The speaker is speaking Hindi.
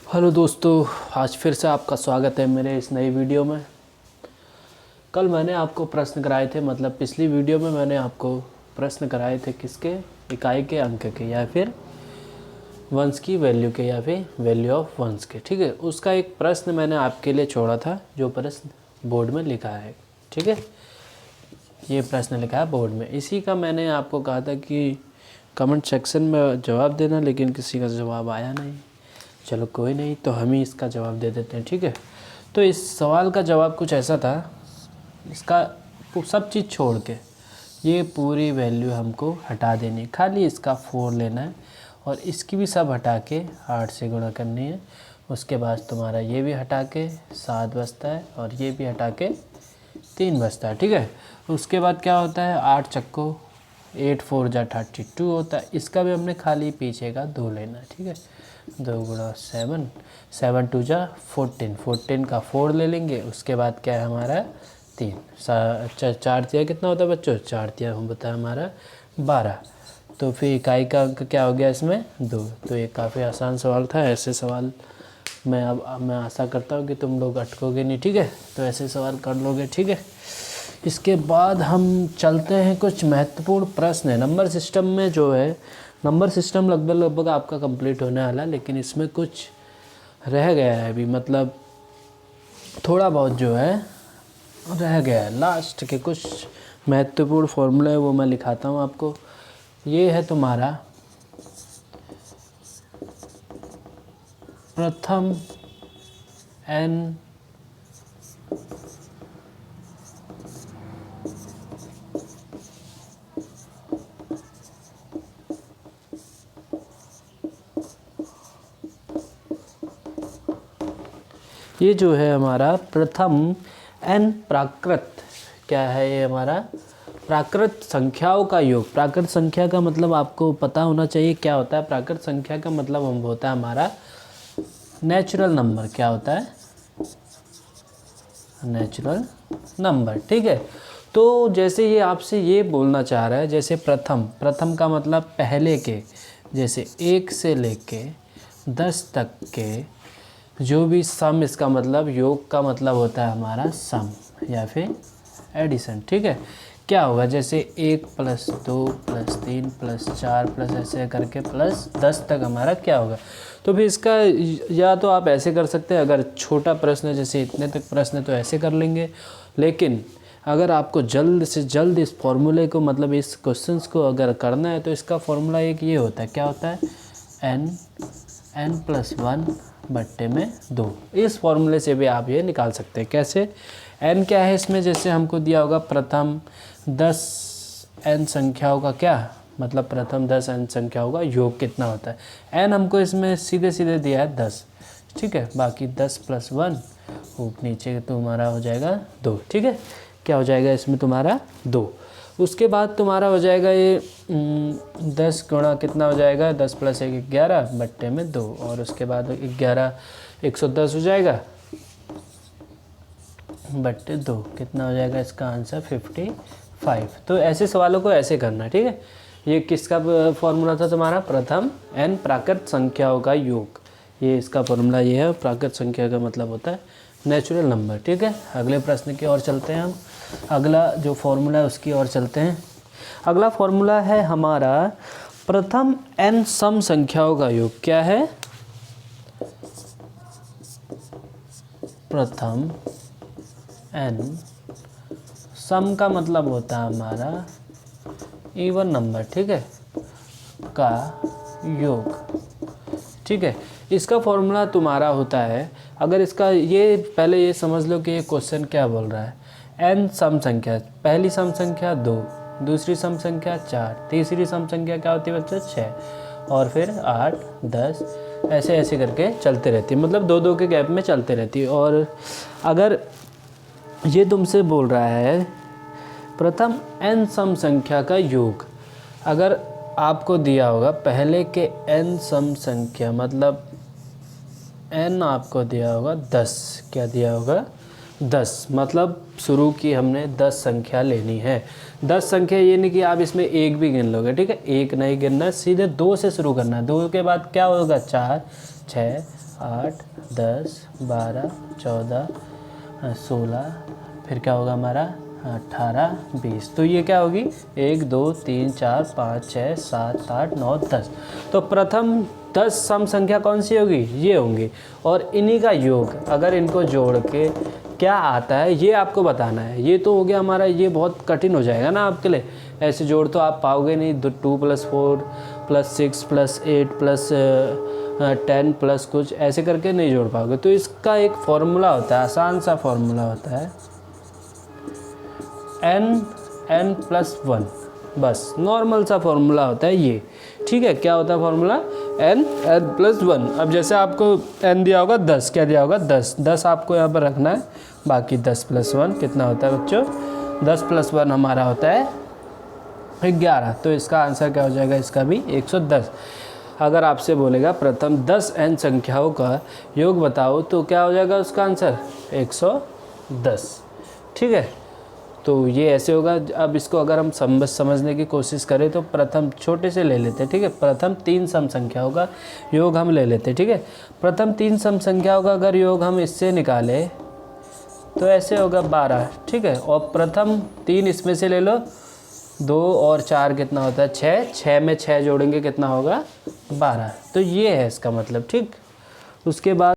हेलो दोस्तों, आज फिर से आपका स्वागत है मेरे इस नई वीडियो में। कल मैंने आपको प्रश्न कराए थे, मतलब पिछली वीडियो में मैंने आपको प्रश्न कराए थे किसके, इकाई के अंक के या फिर वंश की वैल्यू के या फिर वैल्यू ऑफ वंश के। ठीक है, उसका एक प्रश्न मैंने आपके लिए छोड़ा था जो प्रश्न बोर्ड में लिखा है। ठीक है, ये प्रश्न लिखा है बोर्ड में, इसी का मैंने आपको कहा था कि कमेंट सेक्शन में जवाब देना, लेकिन किसी का जवाब आया नहीं। चलो कोई नहीं, तो हम ही इसका जवाब दे देते हैं। ठीक है, तो इस सवाल का जवाब कुछ ऐसा था, इसका सब चीज़ छोड़ के ये पूरी वैल्यू हमको हटा देनी, खाली इसका 4 लेना है और इसकी भी सब हटा के 8 से गुणा करनी है। उसके बाद तुम्हारा ये भी हटा के 7 बचता है और ये भी हटा के 3 बचता है। ठीक है, उसके बाद क्या होता है, 8 चक्को 8 4 जा 32 होता है। इसका भी हमने खाली पीछे का 2 लेना है। ठीक है, 2 गुणा 7, 7 2 जा 14, 14 का 4 ले लेंगे। उसके बाद क्या है हमारा 3, 4 तिया कितना होता है बच्चों, 4 तिया हम बताया हमारा 12। तो फिर इकाई का अंक क्या हो गया इसमें 2। तो ये काफ़ी आसान सवाल था। ऐसे सवाल मैं आशा करता हूँ कि तुम लोग अटकोगे नहीं। ठीक है, तो ऐसे सवाल कर लोगे। ठीक है, इसके बाद हम चलते हैं, कुछ महत्वपूर्ण प्रश्न है नंबर सिस्टम में। जो है नंबर सिस्टम लगभग आपका कंप्लीट होने वाला है, लेकिन इसमें कुछ रह गया है अभी, मतलब थोड़ा बहुत जो है रह गया है। लास्ट के कुछ महत्वपूर्ण फॉर्मूला है वो मैं लिखाता हूँ आपको। ये है तुम्हारा प्रथम n ये जो है हमारा प्रथम n प्राकृत, क्या है ये हमारा प्राकृत संख्याओं का योग। प्राकृत संख्या का मतलब आपको पता होना चाहिए क्या होता है। प्राकृत संख्या का मतलब हम होता है हमारा नेचुरल नंबर। क्या होता है, नेचुरल नंबर। ठीक है, तो जैसे ये आपसे ये बोलना चाह रहा है, जैसे प्रथम का मतलब पहले के, जैसे 1 से लेके 10 तक के जो भी सम, इसका मतलब योग का मतलब होता है हमारा सम या फिर एडिशन। ठीक है, क्या होगा, जैसे 1 + 2 + 3 + 4 ऐसे करके +10 तक हमारा क्या होगा। तो फिर इसका या तो आप ऐसे कर सकते हैं, अगर छोटा प्रश्न है जैसे इतने तक प्रश्न है तो ऐसे कर लेंगे। लेकिन अगर आपको जल्द से जल्द इस फॉर्मूले को, मतलब इस क्वेश्चंस को अगर करना है, तो इसका फॉर्मूला एक ये होता है, क्या होता है, n + 1 बट्टे में 2। इस फॉर्मूले से भी आप ये निकाल सकते हैं। कैसे, n क्या है इसमें, जैसे हमको दिया होगा प्रथम 10 n संख्याओं का क्या मतलब, प्रथम 10 n संख्याओं का योग कितना होता है। n हमको इसमें सीधे सीधे दिया है 10। ठीक है, बाकी 10 + 1 नीचे तुम्हारा हो जाएगा 2। ठीक है, क्या हो जाएगा इसमें तुम्हारा 2। उसके बाद तुम्हारा हो जाएगा ये 10 गुणा कितना हो जाएगा, 10 + 1 11 बट्टे में 2। और उसके बाद 11 110 हो जाएगा बट्टे 2, कितना हो जाएगा इसका आंसर 55। तो ऐसे सवालों को ऐसे करना। ठीक है, ये किसका फॉर्मूला था तुम्हारा, प्रथम n प्राकृत संख्याओं का योग। ये इसका फॉर्मूला ये है। प्राकृत संख्या का मतलब होता है नेचुरल नंबर। ठीक है, अगले प्रश्न की ओर चलते हैं हम। अगला जो फॉर्मूला है उसकी ओर चलते हैं। अगला फॉर्मूला है हमारा प्रथम n सम संख्याओं का योग। क्या है, प्रथम n सम का मतलब होता है हमारा इवन नंबर। ठीक है, का योग। ठीक है, इसका फॉर्मूला तुम्हारा होता है, अगर इसका ये पहले ये समझ लो कि ये क्वेश्चन क्या बोल रहा है। n सम संख्या, पहली सम संख्या 2, दूसरी सम संख्या 4, तीसरी सम संख्या क्या होती है बच्चों 6, और फिर 8 10 ऐसे ऐसे करके चलते रहती है, मतलब 2 2 के गैप में चलते रहती है। और अगर ये तुमसे बोल रहा है प्रथम n सम संख्या का योग, अगर आपको दिया होगा पहले के n सम संख्या, मतलब n आपको दिया होगा 10, क्या दिया होगा 10, मतलब शुरू की हमने 10 संख्या लेनी है। 10 संख्या ये नहीं कि आप इसमें एक भी गिन लोगे, ठीक है, एक नहीं गिनना है, सीधे 2 से शुरू करना है। 2 के बाद क्या होगा, 4, 6, 8, 10, 12, 14, 16, फिर क्या होगा हमारा 18, 20। तो ये क्या होगी 1, 2, 3, 4, 5, 6, 7, 8, 9, 10। तो प्रथम 10 सम संख्या कौन सी होगी, ये होंगी। और इन्हीं का योग, अगर इनको जोड़ के क्या आता है ये आपको बताना है। ये तो हो गया हमारा, ये बहुत कठिन हो जाएगा ना आपके लिए, ऐसे जोड़ तो आप पाओगे नहीं। 2 + 4 + 6 + 8 + 10 प्लस कुछ ऐसे करके नहीं जोड़ पाओगे। तो इसका एक फॉर्मूला होता है, आसान सा फॉर्मूला होता है, n+1, बस नॉर्मल सा फॉर्मूला होता है ये, ठीक है। क्या होता है फॉर्मूला, n+1। अब जैसे आपको n दिया होगा 10, क्या दिया होगा 10 आपको यहाँ पर रखना है, बाकी 10 + 1 कितना होता है बच्चों, 10 + 1 हमारा होता है 11। तो इसका आंसर क्या हो जाएगा, इसका भी 110। अगर आपसे बोलेगा प्रथम 10 n संख्याओं का योग बताओ, तो क्या हो जाएगा उसका आंसर 110, ठीक है। तो ये ऐसे होगा। अब इसको अगर हम समझने की कोशिश करें तो प्रथम छोटे से ले लेते हैं, ठीक है। प्रथम 3 सम संख्याओं का योग हम ले लेते हैं, ठीक है। प्रथम 3 सम संख्याओं का अगर योग हम इससे निकालें तो ऐसे होगा 12, ठीक है। और प्रथम 3 इसमें से ले लो, 2 और 4 कितना होता है 6, 6 में 6 जोड़ेंगे कितना होगा 12। तो ये है इसका मतलब, ठीक। उसके बाद